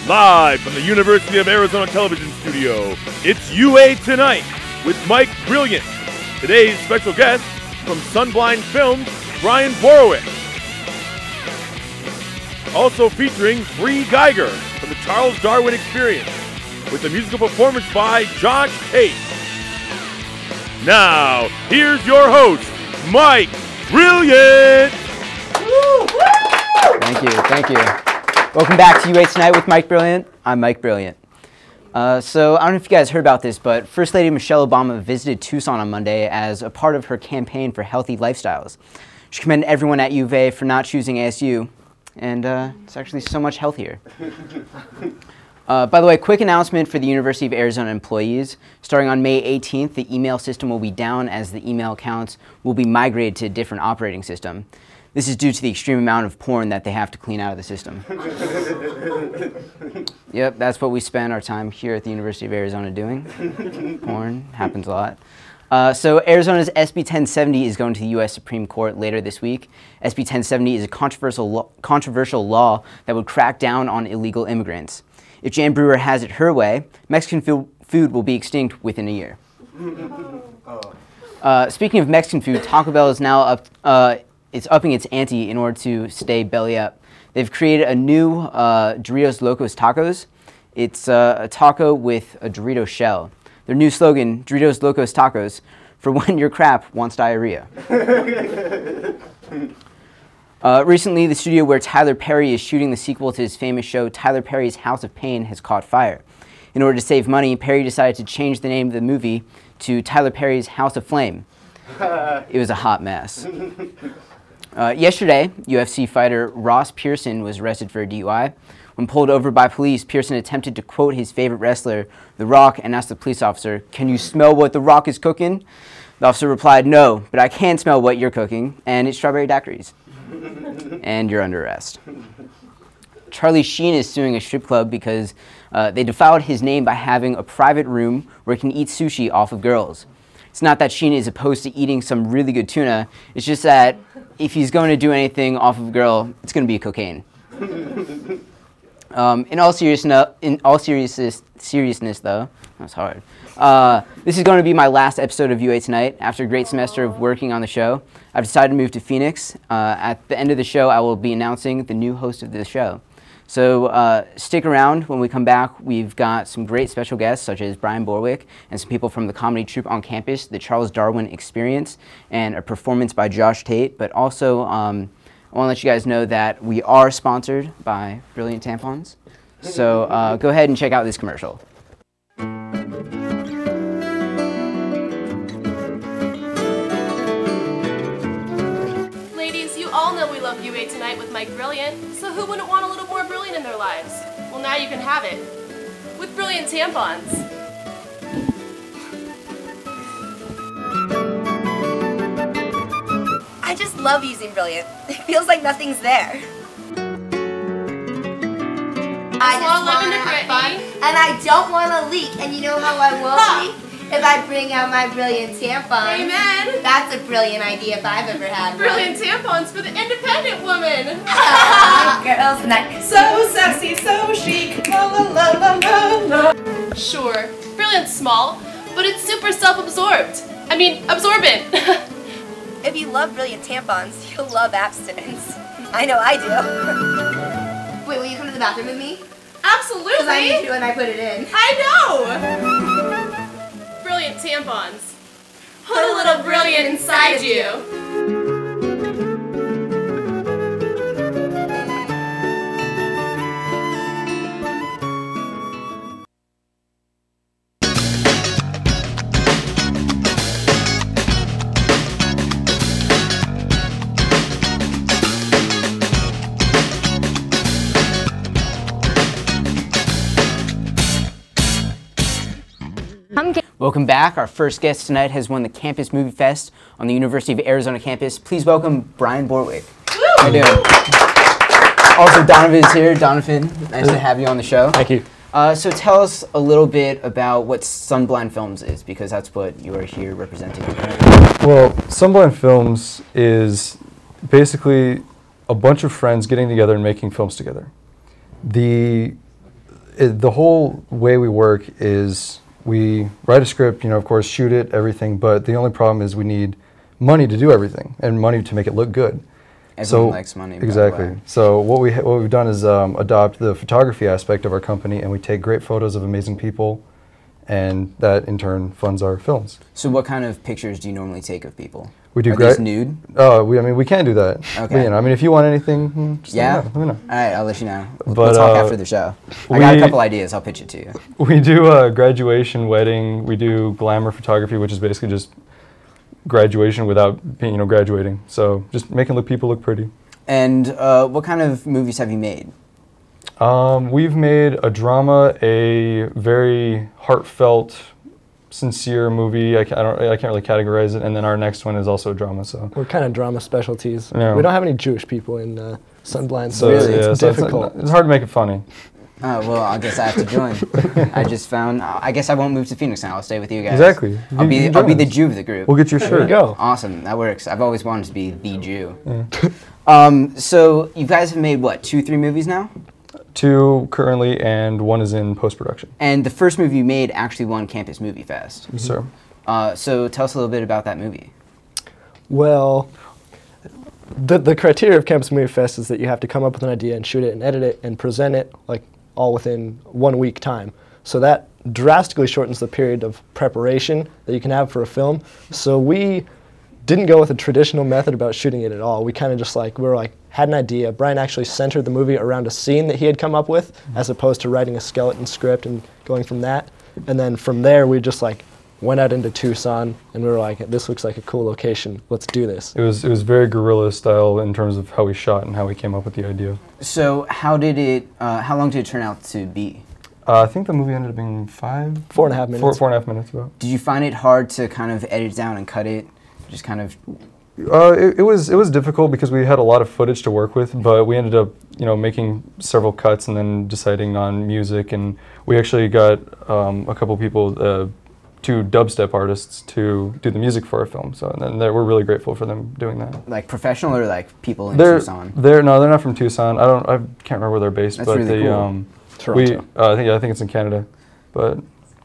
Live from the University of Arizona Television Studio, it's UA Tonight with Mike Brilliant. Today's special guest from Sunblind Films, Brian Borowick. Also featuring Bree Geiger from the Charles Darwin Experience with a musical performance by Josh Tate. Now, here's your host, Mike Brilliant. Thank you. Welcome back to UA Tonight with Mike Brilliant. I'm Mike Brilliant. So I don't know if you guys heard about this, but First Lady Michelle Obama visited Tucson on Monday as a part of her campaign for healthy lifestyles. She commended everyone at U of A for not choosing ASU, and it's actually so much healthier. By the way, quick announcement for the University of Arizona employees. Starting on May 18th, the email system will be down as the email accounts will be migrated to a different operating system. This is due to the extreme amount of porn that they have to clean out of the system. Yep, that's what we spend our time here at the University of Arizona doing. Porn happens a lot. So Arizona's SB 1070 is going to the U.S. Supreme Court later this week. SB 1070 is a controversial law that would crack down on illegal immigrants. If Jan Brewer has it her way, Mexican food will be extinct within a year. Speaking of Mexican food, Taco Bell is now it's upping its ante in order to stay belly up. They've created a new Doritos Locos Tacos. It's a taco with a Dorito shell. Their new slogan, Doritos Locos Tacos, for when your crap wants diarrhea. Recently, the studio where Tyler Perry is shooting the sequel to his famous show, Tyler Perry's House of Pain, has caught fire. In order to save money, Perry decided to change the name of the movie to Tyler Perry's House of Flame. It was a hot mess. Yesterday, UFC fighter Ross Pearson was arrested for a DUI. When pulled over by police, Pearson attempted to quote his favorite wrestler, The Rock, and asked the police officer, "Can you smell what The Rock is cooking?" The officer replied, "No, but I can smell what you're cooking, and it's strawberry daiquiris." And you're under arrest. Charlie Sheen is suing a strip club because they defiled his name by having a private room where he can eat sushi off of girls. It's not that Sheen is opposed to eating some really good tuna. It's just that if he's going to do anything off of a girl, it's going to be cocaine. In all seriousness, though, that's hard. This is going to be my last episode of UA Tonight. After a great semester of working on the show, I've decided to move to Phoenix. At the end of the show, I will be announcing the new host of the show. So stick around. When we come back, we've got some great special guests, such as Brian Borowick and some people from the comedy troupe on campus, the Charles Darwin Experience, and a performance by Josh Tate. But also, I want to let you guys know that we are sponsored by Brilliant Tampons. So go ahead and check out this commercial. Ladies, you all know we love UA Tonight with Mike Brilliant, so who wouldn't want a little more brilliant in their lives? Well, now you can have it with Brilliant Tampons. I just love using Brilliant. It feels like nothing's there. I just want to have fun, and I don't want to leak. And you know how I will leak? If I bring out my Brilliant tampons. Amen. That's a brilliant idea if I've ever had one. Brilliant Tampons for the independent woman. Girls night. So sexy, so chic, la la la la la. Sure, Brilliant's small, but it's super self-absorbed. I mean, absorbent. If you love Brilliant tampons, you'll love abstinence. I know I do. Wait, will you come to the bathroom with me? Absolutely. Because I need to when I put it in. I know. Brilliant Tampons. Put a little brilliant inside you. Welcome back. Our first guest tonight has won the Campus Movie Fest on the University of Arizona campus. Please welcome Brian Borowick. How you doing? Also, Donovan's here. Donovan, nice to have you on the show. Thank you. So tell us a little bit about what Sunblind Films is, because that's what you are here representing. Well, Sunblind Films is basically a bunch of friends getting together and making films together. The the whole way we work is we write a script, you know, of course, shoot it, everything, but the only problem is we need money to do everything and money to make it look good. Everyone likes money. Exactly. So what we've done is adopt the photography aspect of our company, and we take great photos of amazing people, and that in turn funds our films. So what kind of pictures do you normally take of people? We do Are these nude? I mean, we can do that. Okay. But, you know, I mean, if you want anything, just let me know. All right, I'll let you know. We'll But, talk after the show. I got a couple ideas. I'll pitch it to you. We do graduation, wedding. We do glamour photography, which is basically just graduation without being, you know, graduating. So just making people look pretty. And what kind of movies have you made? We've made a drama, a very heartfelt, sincere movie. I can't really categorize it. And then our next one is also a drama. So we're kind of drama specialties. Yeah. We don't have any Jewish people in Sunblind, so really? it's difficult. It's hard to make it funny. Oh, well, I guess I have to join. I just found, I guess I won't move to Phoenix now. I'll stay with you guys. Exactly. I'll be the Jew of the group. We'll get your shirt. There you go. Awesome, that works. I've always wanted to be the Jew. Yeah. So you guys have made, what, 2-3 movies now? 2 currently, and 1 is in post-production. And the first movie you made actually won Campus Movie Fest. Yes, sir. So tell us a little bit about that movie. Well, the criteria of Campus Movie Fest is that you have to come up with an idea and shoot it and edit it and present it like all within 1 week time. So that drastically shortens the period of preparation that you can have for a film. So we didn't go with a traditional method about shooting it at all. We kind of just had an idea. Brian actually centered the movie around a scene that he had come up with, as opposed to writing a skeleton script and going from that. And then from there, we just went out into Tucson, and we were like, this looks like a cool location. Let's do this. It was very guerrilla style in terms of how we shot and how we came up with the idea. So how did it? How long did it turn out to be? I think the movie ended up being 4.5 minutes. 4.5 minutes about. Did you find it hard to kind of edit down and cut it? Just kind of. It was difficult because we had a lot of footage to work with, but we ended up, you know, making several cuts and then deciding on music, and we actually got a couple people, 2 dubstep artists, to do the music for our film. So and we're really grateful for them doing that. Like professional or like people in Tucson? They're not from Tucson. I can't remember where they're based. That's but really cool. Toronto. I think it's in Canada, but.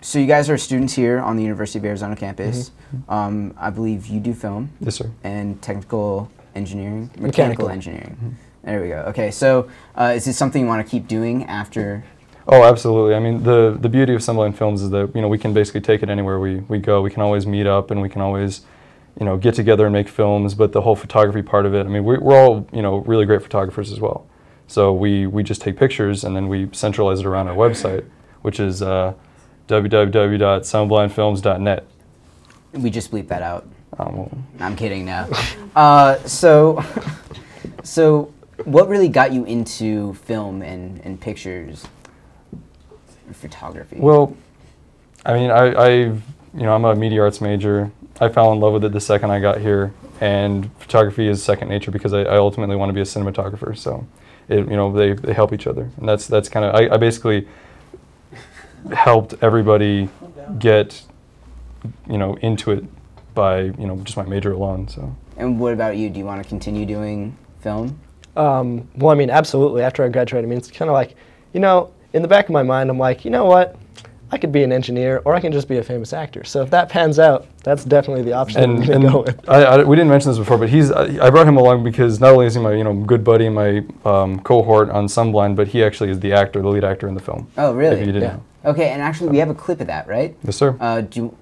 So you guys are students here on the University of Arizona campus. I believe you do film. Yes, sir. And technical engineering, mechanical engineering. There we go. Okay, so is this something you want to keep doing after? Oh, absolutely. I mean, the beauty of Sunblind Films is that, you know, we can basically take it anywhere we go. We can always meet up, and we can always, you know, get together and make films. But the whole photography part of it, I mean, we're all, you know, really great photographers as well. So we just take pictures and then we centralize it around our website, which is www.sunblindfilms.net. We just bleep that out. Well. I'm kidding now. So what really got you into film and pictures and photography? Well, I mean, I'm a media arts major. I fell in love with it the second I got here, and photography is second nature because I ultimately want to be a cinematographer. So, you know, they help each other, and that's kind of I basically helped everybody get, you know, into it by, you know, just my major alone. So. And what about you? Do you want to continue doing film? Well, I mean, absolutely. After I graduate, I mean, it's kind of like, you know, in the back of my mind, I'm like, you know what? I could be an engineer, or I can just be a famous actor. So if that pans out, that's definitely the option I'm going to go with. We didn't mention this before, but I brought him along because not only is he my, you know, good buddy and my cohort on Sunblind, but he actually is the lead actor in the film. Oh, really? If you didn't know. Okay, and actually we have a clip of that, right? Yes, sir. Do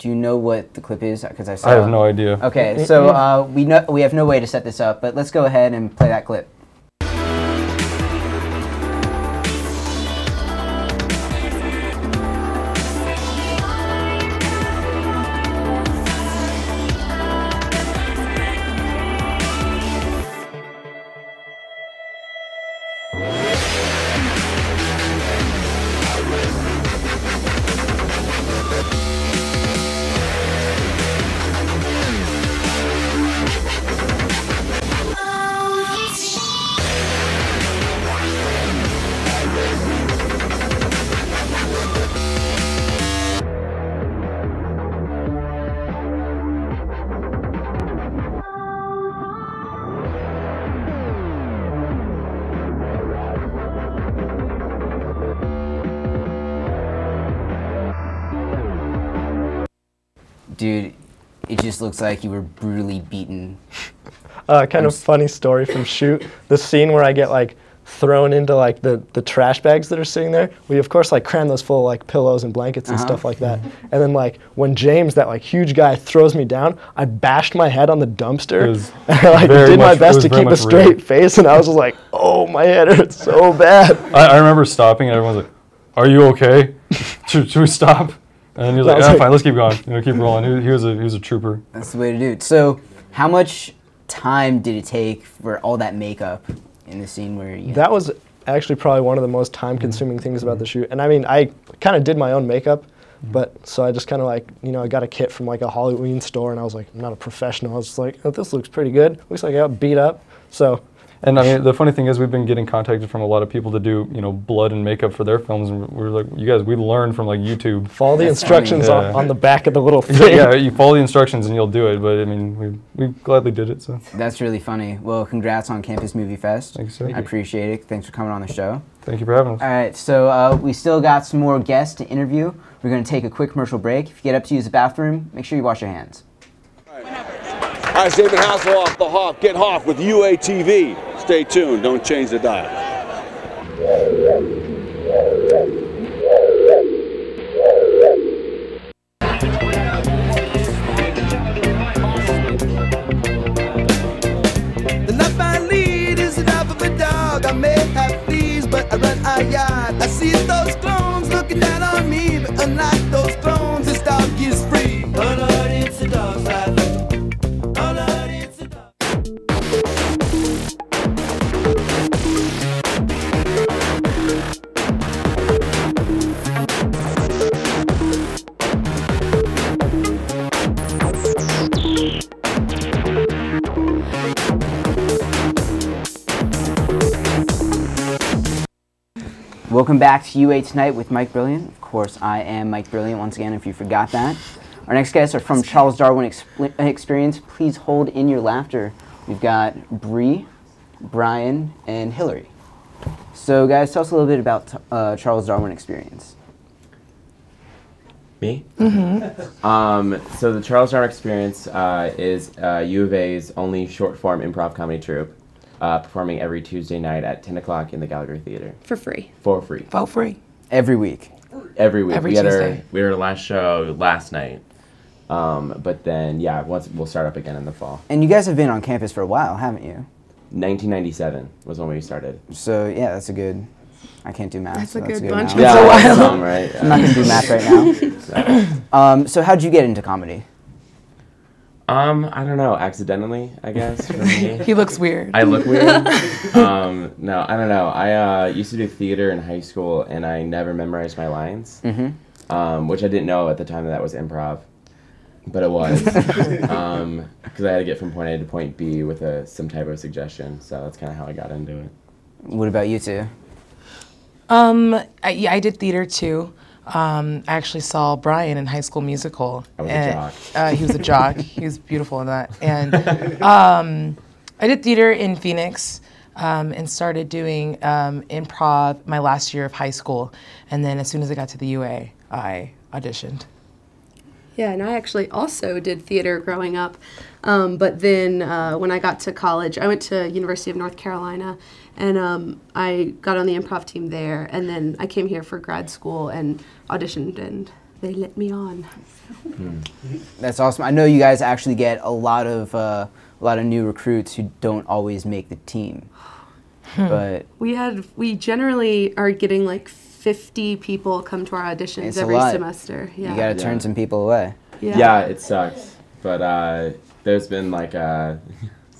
you know what the clip is? Because I have no idea. Okay, so we have no way to set this up, but let's go ahead and play that clip. Dude, it just looks like you were brutally beaten. Kind of funny story from shoot. The scene where I get like thrown into like the trash bags that are sitting there. We of course like cram those full of like pillows and blankets and stuff like that. And then like when James, that like huge guy, throws me down, I bashed my head on the dumpster. And I like did my best to keep a straight face, and I was just like, oh, my head hurts so bad. I remember stopping and everyone's like, are you okay? should we stop? And he was like, fine, let's keep going. Keep rolling. He was a trooper. That's the way to do it. So how much time did it take for all that makeup in the scene where you... That was actually probably one of the most time-consuming things about the shoot. And I mean, I kind of did my own makeup, but so I just kind of like, I got a kit from like a Halloween store, and I was like, I'm not a professional. I was just like, oh, this looks pretty good. Looks like I got beat up. So. And I mean, the funny thing is, we've been getting contacted from a lot of people to do, blood and makeup for their films, and we're like, you guys, we learned from like YouTube. Follow the instructions on the back of the little thing. Yeah, you follow the instructions and you'll do it. But I mean, we gladly did it. So. That's really funny. Well, congrats on Campus Movie Fest. Thanks, sir. I appreciate it. Thanks for coming on the show. Thank you for having us. All right, so we still got some more guests to interview. We're going to take a quick commercial break. If you get up to use the bathroom, make sure you wash your hands. Hi, it's David Hasselhoff, the Hawk. Get Hawk with UATV. Stay tuned. Don't change the dial. The life I lead is enough of a dog. I may have fleas, but I run a yard. I see those clones looking down on me, but unlike those clones, this dog is free. Oh Lord, it's a dog's life. Oh Lord, it's a dog. Welcome back to UA Tonight with Mike Brilliant. Of course, I am Mike Brilliant, once again, if you forgot that. Our next guests are from Charles Darwin Experience. Please hold in your laughter. We've got Bree, Brian, and Hillary. So, guys, tell us a little bit about Charles Darwin Experience. Me? Mm-hmm. So the Charles Darwin Experience is U of A's only short-form improv comedy troupe, performing every Tuesday night at 10 o'clock in the Gallagher Theater. For free. For free. For free. Every week. Every week. Every we had Tuesday. we had our last show last night. But then, yeah, we'll start up again in the fall. And you guys have been on campus for a while, haven't you? 1997 was when we started. So, yeah, that's a good... I can't do math. That's so a good amount. bunch. Yeah, That's a while. some, right? I'm not going to do math right now. So how'd you get into comedy? I don't know, accidentally, I guess, for me. He looks weird. I look weird? No, I don't know. I used to do theater in high school, and I never memorized my lines, which I didn't know at the time that was improv, but it was, because I had to get from point A to point B with some type of suggestion, so that's kind of how I got into it. What about you two? I did theater too. I actually saw Brian in High School Musical. I was a jock. He was a jock. He was beautiful in that. And I did theater in Phoenix and started doing improv my last year of high school. And then as soon as I got to the UA, I auditioned. Yeah, and I actually also did theater growing up. But then when I got to college, I went to University of North Carolina, and I got on the improv team there. And then I came here for grad school and auditioned, and they let me on. That's awesome. I know you guys actually get a lot of new recruits who don't always make the team. But we generally are getting like 50 people come to our auditions every semester. Yeah. You got to turn some people away. Yeah, it sucks. But there's been like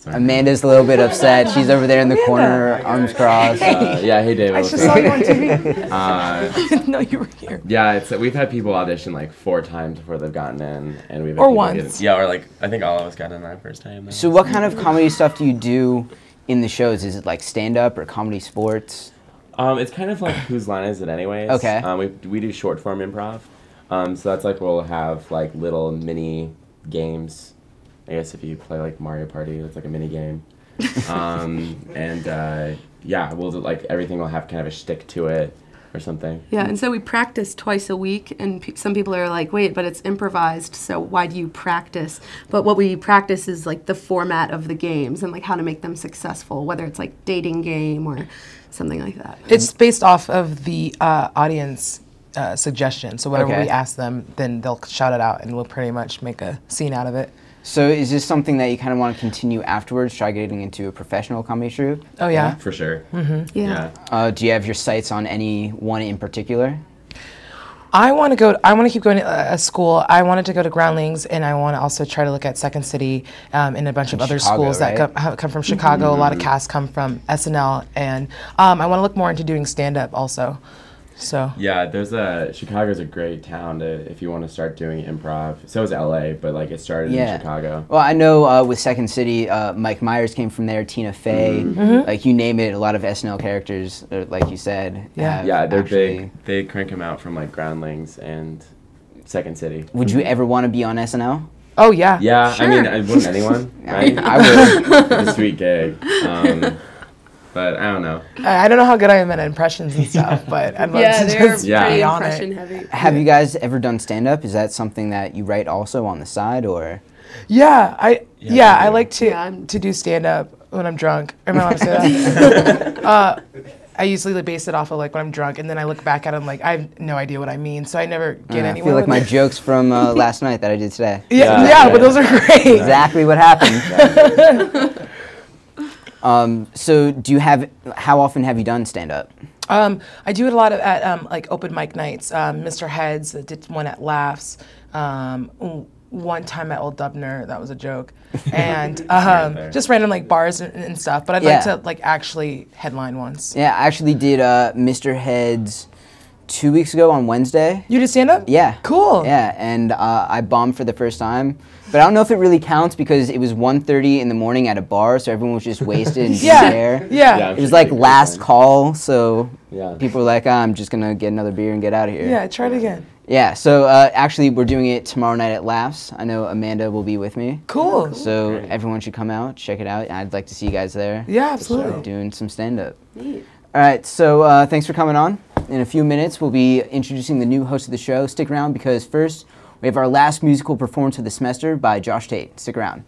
Amanda's a little bit upset. She's over there in the corner, arms crossed. Yeah, hey David. I just saw you on TV. I didn't know you were here. Yeah, we've had people audition like 4 times before they've gotten in, and we've had or once. Yeah, or like I think all of us got in that first time. So what kind of comedy stuff do you do in the shows? Is it like stand-up or comedy sports? It's kind of like whose line is it anyways? Okay. We do short form improv. So that's like we'll have like little mini games. I guess if you play like Mario Party, it's like a mini game. Yeah, we'll do, like everything will have kind of a shtick to it. or something. Yeah, and so we practice twice a week, and some people are like, wait, but it's improvised, so why do you practice? But what we practice is like the format of the games and like how to make them successful, whether it's like dating game or something like that. It's based off of the audience suggestion. So whatever Okay. we ask them, then they'll shout it out, and we'll pretty much make a scene out of it. So is this something that you kind of want to continue afterwards, try getting into a professional comedy troupe? Oh, yeah. For sure. Yeah. Do you have your sights on any one in particular? I want to keep going to a school. I wanted to go to Groundlings, and I want to also try to look at Second City and a bunch of other Chicago, schools that right? come from Chicago. A lot of casts come from SNL, and I want to look more into doing stand-up also. So Yeah, Chicago's a great town if you want to start doing improv. So is LA, but like it started in Chicago. Well, I know with Second City, Mike Myers came from there, Tina Fey, like you name it, a lot of SNL characters, like you said. Yeah, they're big. They crank them out from like Groundlings and Second City. Would you ever want to be on SNL? Oh yeah. Yeah, sure. I mean, wouldn't anyone? Right? I would. It's a sweet gig. But I don't know. I don't know how good I am at impressions and stuff, but I'd love to just be pretty on impression it. heavy. Have you guys ever done stand-up? Is that something that you write also on the side, or? Yeah, I like to do stand-up when I'm drunk. Am I allowed to say that? I usually base it off of like when I'm drunk, and then I look back at it, I'm like, I have no idea what I mean, so I never get anywhere. I feel like with my it. jokes from last night that I did today. Yeah, but those are great. Exactly what happened. So how often have you done stand-up? I do it a lot at like open mic nights. Mr. Heads did one at Laughs. One time at Old Dubner, that was a joke, and just random like bars and stuff. But I'd like to like actually headline once. Yeah, I actually did Mr. Heads 2 weeks ago on Wednesday. You did stand up? Yeah. Cool. Yeah, and I bombed for the first time. But I don't know if it really counts because it was 1:30 in the morning at a bar, so everyone was just wasted and didn't care. Yeah. It was like last call, so Yeah. people were like, I'm just going to get another beer and get out of here. Yeah, try it again. Yeah, so actually we're doing it tomorrow night at Laughs. I know Amanda will be with me. Cool. So everyone should come out, check it out. I'd like to see you guys there. Yeah, absolutely. Doing some stand-up. All right, so thanks for coming on. In a few minutes, we'll be introducing the new host of the show. Stick around because first, we have our last musical performance of the semester by Josh Tate. Stick around.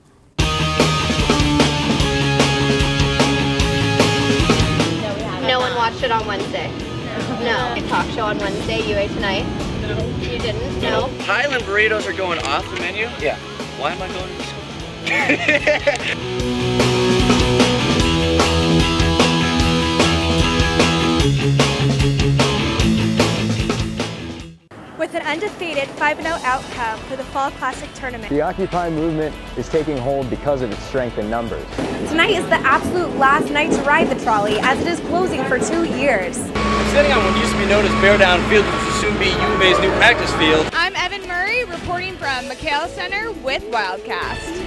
No one watched it on Wednesday. No. Talk show on Wednesday, UA Tonight. No. You didn't? No. Highland burritos are going off the menu? Yeah. Why am I going to school? With an undefeated 5-0 outcome for the Fall Classic Tournament. The Occupy movement is taking hold because of its strength in numbers. Tonight is the absolute last night to ride the trolley, as it is closing for 2 years. I'm sitting on what used to be known as Bear Down Field, which will soon be U of A's new practice field. I'm Evan Murray, reporting from McHale Center with Wildcast.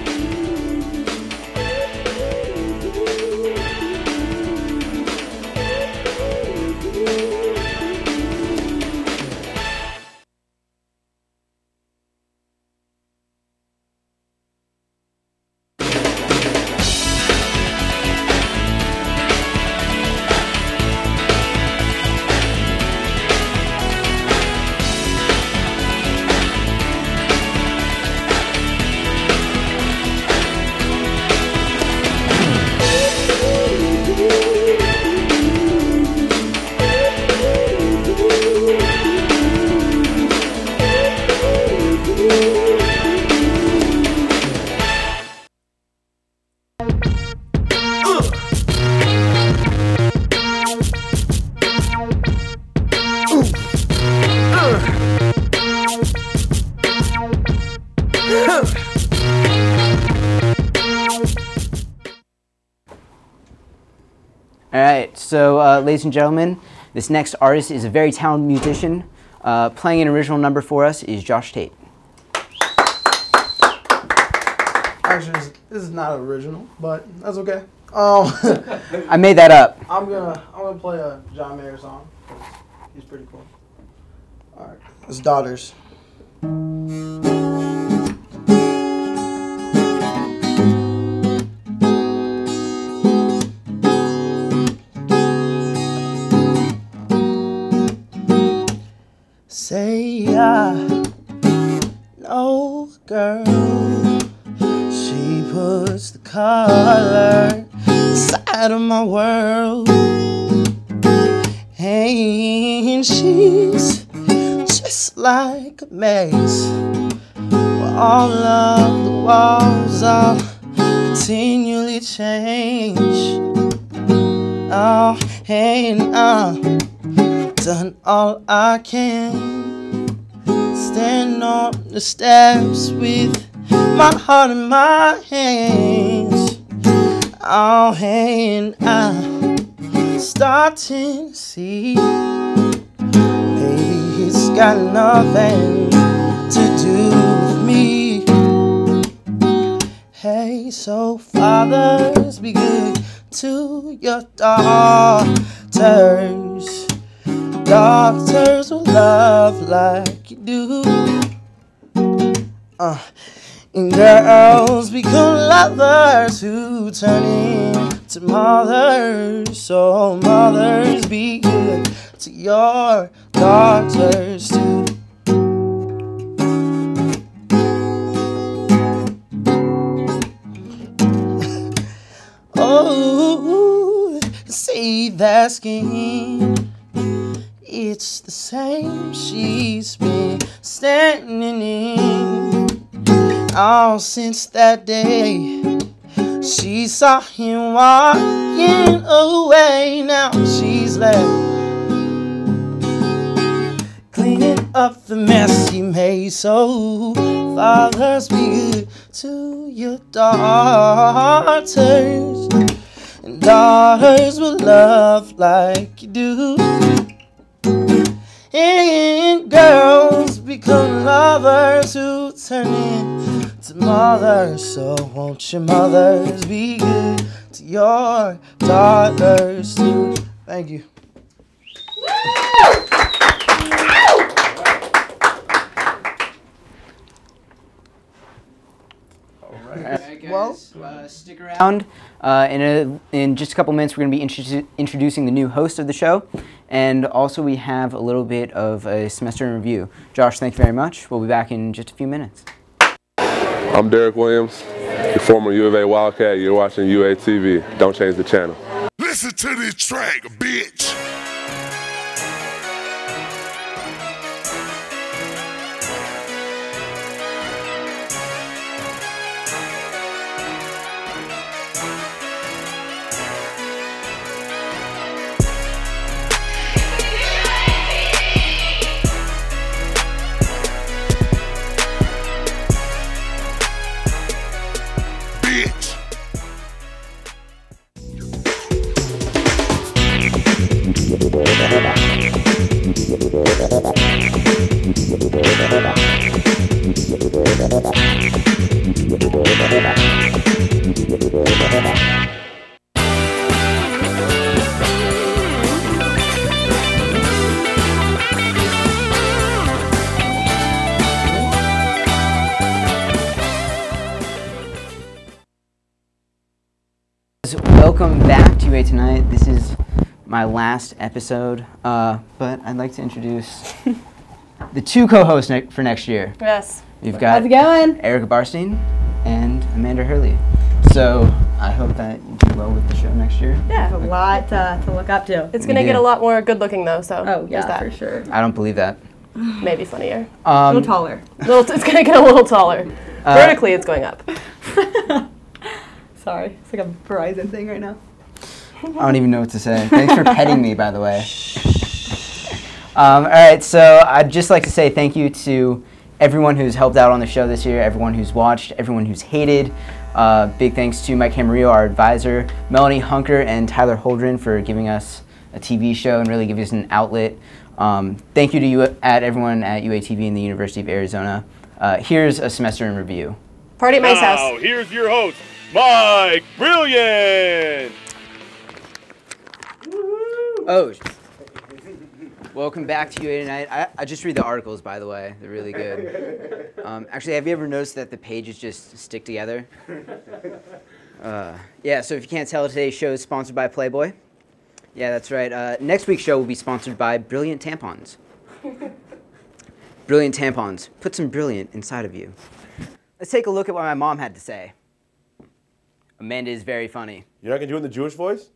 All right, so ladies and gentlemen, this next artist is a very talented musician. Playing an original number for us is Josh Tate. Actually, this is not original, but that's okay. I made that up. I'm gonna play a John Mayer song. He's pretty cool. All right, it's Daughters. girl. She puts the color inside of my world. And she's just like a maze, where all of the walls are continually change. Oh, and I've done all I can, stand on the steps with my heart in my hands. Oh, and I'm starting to see, baby, it's got nothing to do with me. Hey, so fathers, be good to your daughters. Daughters will love like you do. And girls become lovers who turn into mothers. So mothers, be good to your daughters too. Oh, see that skin, it's the same she's been standing in. Oh, since that day she saw him walking away. Now she's left cleaning up the mess he made. So fathers, be good to your daughters, and daughters will love like you do. And girls become lovers who turn into mothers. So won't your mothers be good to your daughters too? Thank you. Alright guys, stick around. In just a couple minutes, we're going to be introducing the new host of the show. And also we have a little bit of a semester in review. Josh, thank you very much. We'll be back in just a few minutes. I'm Derek Williams, your former U of A Wildcat. You're watching UA TV. Don't change the channel. Listen to this track, bitch. Welcome back to UA Tonight. This is my last episode, but I'd like to introduce the two co-hosts for next year. Yes. You've got How's it going? Erica Barstein and Amanda Hurley. So I hope that you do well with the show next year. Yeah, a lot to look up to. It's going to get a lot more good looking though, so oh, yeah, that. for sure. I don't believe that. Maybe funnier. A little taller. It's going to get a little taller. Vertically, it's going up. Sorry, it's like a Verizon thing right now. I don't even know what to say. Thanks for petting me, by the way. All right, so I'd just like to say thank you to everyone who's helped out on the show this year, everyone who's watched, everyone who's hated. Big thanks to Mike Camarillo, our advisor, Melanie Hunker, and Tyler Holdren for giving us a TV show and really giving us an outlet. Thank you to everyone at UATV and the University of Arizona. Here's a semester in review. Party at Mike's house. Now, here's your host, Mike Brilliant. Oh, welcome back to UA Tonight. I just read the articles, by the way. They're really good. Actually, have you ever noticed that the pages just stick together? Yeah, so if you can't tell, today's show is sponsored by Playboy. Yeah, that's right. Next week's show will be sponsored by Brilliant Tampons. Brilliant Tampons. Put some brilliant inside of you. Let's take a look at what my mom had to say. Amanda is very funny. You're not going to do it in the Jewish voice?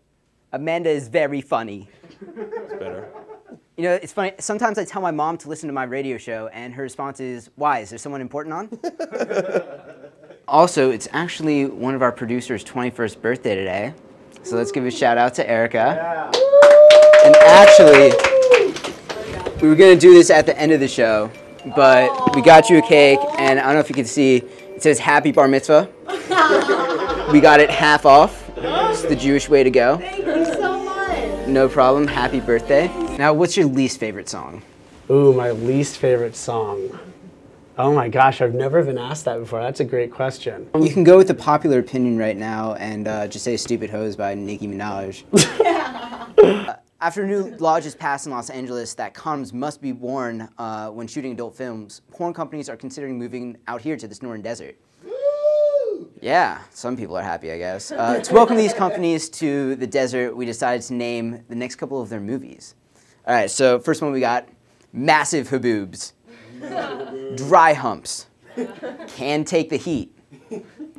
Amanda is very funny. It's better. You know, it's funny. Sometimes I tell my mom to listen to my radio show, and her response is, why? Is there someone important on? Also, it's actually one of our producers' 21st birthday today. So let's give a shout out to Erica. Yeah. And actually, we were going to do this at the end of the show, but we got you a cake, and I don't know if you can see, it says Happy Bar Mitzvah. We got it half off. It's the Jewish way to go. Thank you so much. No problem. Happy birthday. Now, what's your least favorite song? Ooh, my least favorite song. Oh my gosh, I've never been asked that before. That's a great question. You can go with the popular opinion right now and just say Stupid Hose by Nicki Minaj. After a new law just passed in Los Angeles that condoms must be worn when shooting adult films, porn companies are considering moving out here to this northern desert. Yeah, some people are happy, I guess. To welcome these companies to the desert, we decided to name the next couple of their movies. All right, so first one we got, Massive Haboobs. Dry Humps. Can Take the Heat.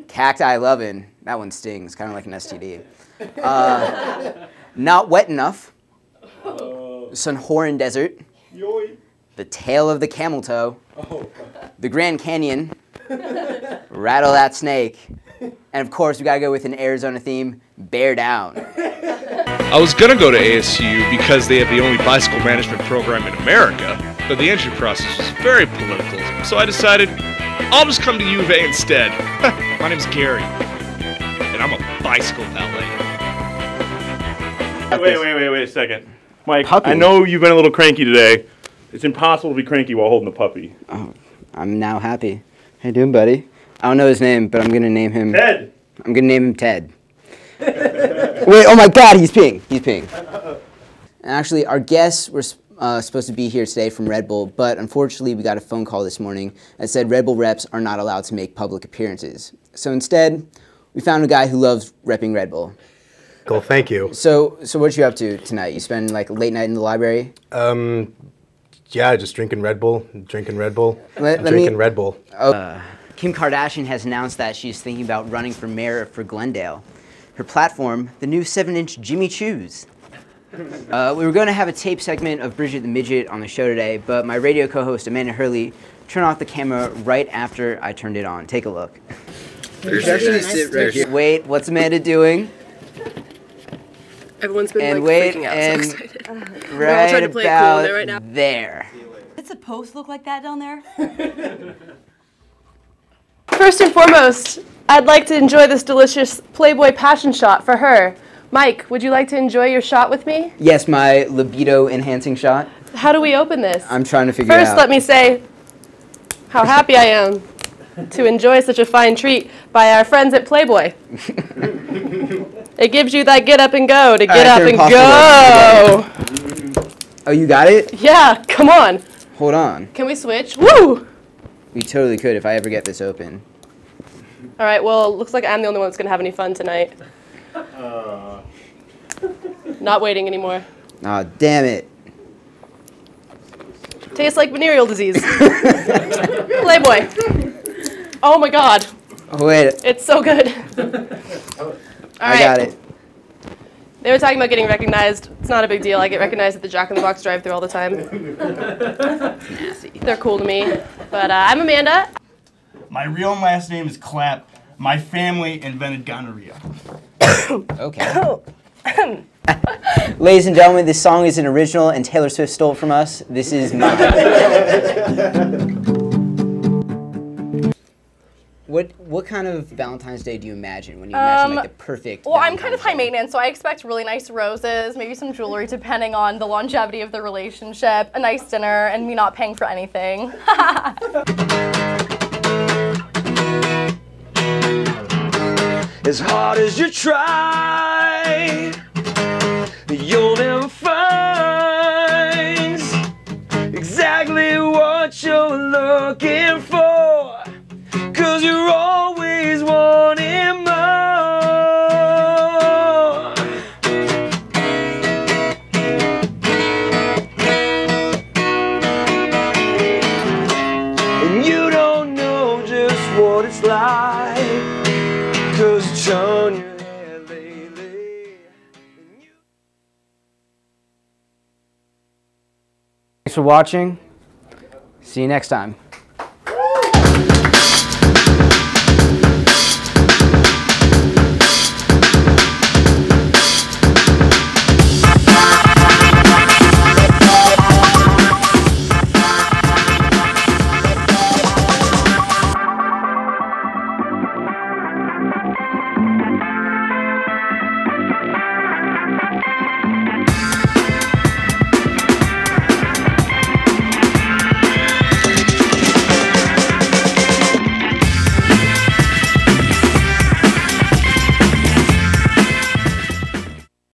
Cacti Lovin'. That one stings, kind of like an STD. Not Wet Enough. Sunhoran Desert. The Tale of the Camel Toe. The Grand Canyon. Rattle That Snake. And of course, we gotta go with an Arizona theme, Bear Down. I was gonna go to ASU because they have the only bicycle management program in America, but the entry process was very political, so I decided I'll just come to U of A instead. My name's Gary, and I'm a bicycle valet. Wait a second. Mike, Puppy. I know you've been a little cranky today. It's impossible to be cranky while holding a puppy. Oh, I'm now happy. How you doing, buddy? I don't know his name, but I'm gonna name him... Ted! I'm gonna name him Ted. Wait, oh my God, he's peeing. He's peeing. And actually, our guests were supposed to be here today from Red Bull, but unfortunately, we got a phone call this morning that said Red Bull reps are not allowed to make public appearances. So instead, we found a guy who loves repping Red Bull. Cool, thank you. So what you up to tonight? You spend like a late night in the library? Yeah, just drinking Red Bull, drinking Red Bull. Kim Kardashian has announced that she's thinking about running for mayor for Glendale. Her platform, the new 7-inch Jimmy Choos. We were going to have a tape segment of Bridget the Midget on the show today, but my radio co-host Amanda Hurley turned off the camera right after I turned it on. Take a look. Sit right here. Wait, what's Amanda doing? Everyone's been and like wait, freaking out, and so excited. Right all trying to play about cool there right now. there. Does the post look like that down there? First and foremost, I'd like to enjoy this delicious Playboy passion shot for her. Mike, would you like to enjoy your shot with me? Yes, my libido-enhancing shot. How do we open this? I'm trying to figure it out. First, let me say how happy I am to enjoy such a fine treat by our friends at Playboy. It gives you that get up and go to get up and go. Oh, you got it? Yeah, come on. Hold on. Can we switch? Woo! We totally could if I ever get this open. All right, well, it looks like I'm the only one that's going to have any fun tonight. Not waiting anymore. Aw, damn it. Tastes like venereal disease. Playboy. Oh my God. Oh, wait. It's so good. I got it. They were talking about getting recognized. It's not a big deal. I get recognized at the Jack in the Box drive-thru all the time. They're cool to me. But I'm Amanda. My real last name is Clapp. My family invented gonorrhea. Okay. Ladies and gentlemen, this song is an original and Taylor Swift stole it from us. This is my... What kind of Valentine's Day do you imagine when you imagine like the perfect Well, I'm Valentine's kind of high maintenance, so I expect really nice roses, maybe some jewelry depending on the longevity of the relationship, a nice dinner, and me not paying for anything. As hard as you try, you'll never find exactly what you're looking for, 'cause you're always wanting more. And you don't know just what it's this life, 'cause it's shown your head lately. Thanks for watching. See you next time.